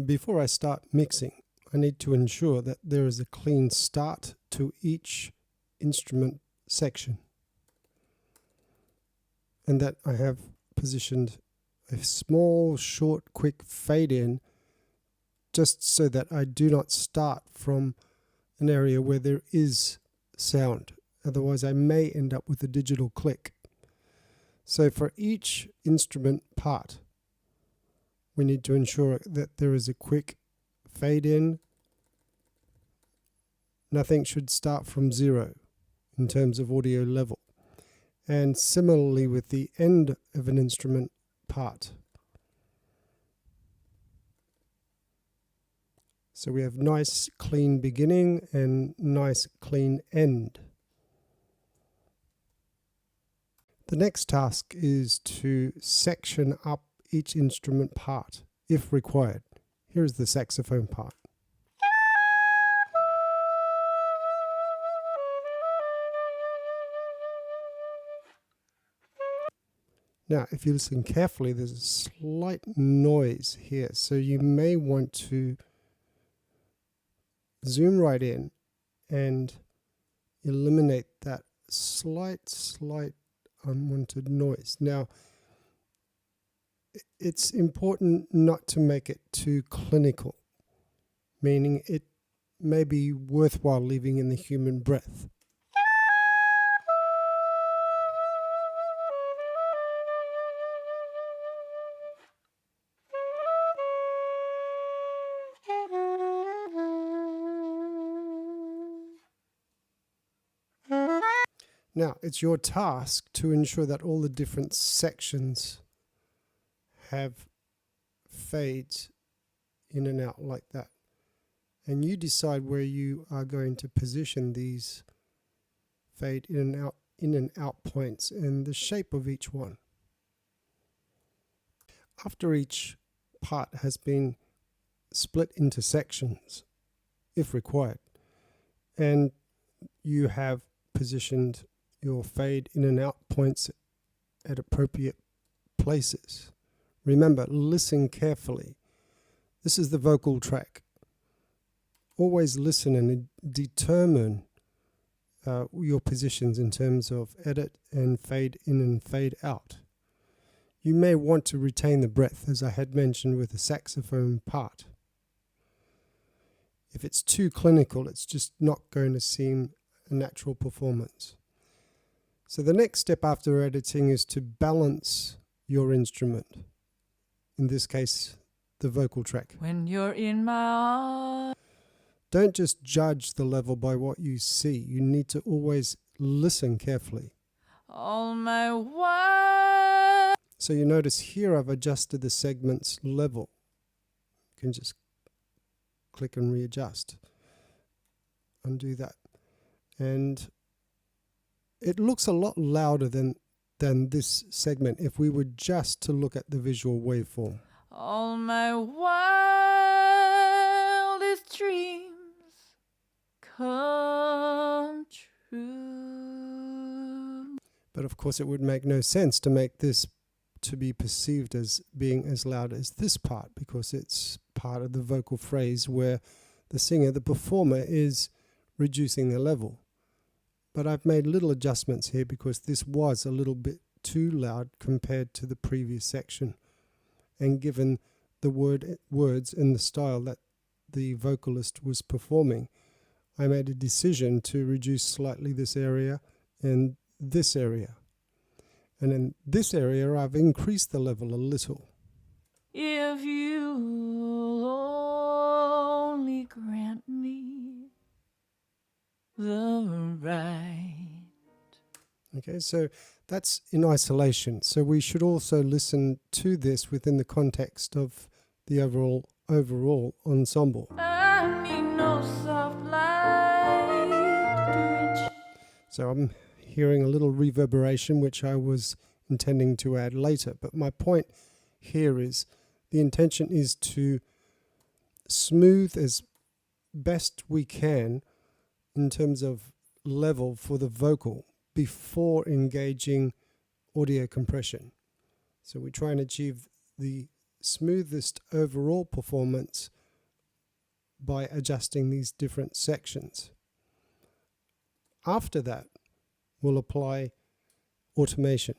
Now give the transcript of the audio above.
Before I start mixing, I need to ensure that there is a clean start to each instrument section, and that I have positioned a small, short, quick fade in, just so that I do not start from an area where there is sound. Otherwise I may end up with a digital click. So for each instrument part, we need to ensure that there is a quick fade in. Nothing should start from zero in terms of audio level. And similarly with the end of an instrument part. So we have nice clean beginning and nice clean end. The next task is to section up each instrument part, if required. Here is the saxophone part. Now, if you listen carefully, there's a slight noise here, so you may want to zoom right in and eliminate that slight unwanted noise. Now, it's important not to make it too clinical, meaning it may be worthwhile leaving in the human breath. Now, it's your task to ensure that all the different sections have fades in and out like that. And you decide where you are going to position these fade in and out points and the shape of each one. After each part has been split into sections, if required, and you have positioned your fade in and out points at appropriate places. Remember, listen carefully. This is the vocal track. Always listen and determine your positions in terms of edit and fade in and fade out. You may want to retain the breath, as I had mentioned with the saxophone part. If it's too clinical, it's just not going to seem a natural performance. So the next step after editing is to balance your instrument. In this case, the vocal track. When you're in my arms. Don't just judge the level by what you see. You need to always listen carefully. All my while. So you notice here I've adjusted the segment's level. You can just click and readjust. Undo that. And it looks a lot louder than this segment if we were just to look at the visual waveform. All my wildest dreams come true. But of course it would make no sense to make this to be perceived as being as loud as this part, because it's part of the vocal phrase where the singer, the performer, is reducing the level. But I've made little adjustments here because this was a little bit too loud compared to the previous section. And given the words and the style that the vocalist was performing, I made a decision to reduce slightly this area and this area. And in this area, I've increased the level a little. If you'll only grant me the right. Okay, so that's in isolation. So we should also listen to this within the context of the overall ensemble. I need no soft light to reach. So I'm hearing a little reverberation, which I was intending to add later. But my point here is the intention is to smooth as best we can in terms of level for the vocal before engaging audio compression. So we try and achieve the smoothest overall performance by adjusting these different sections. After that, we'll apply automation.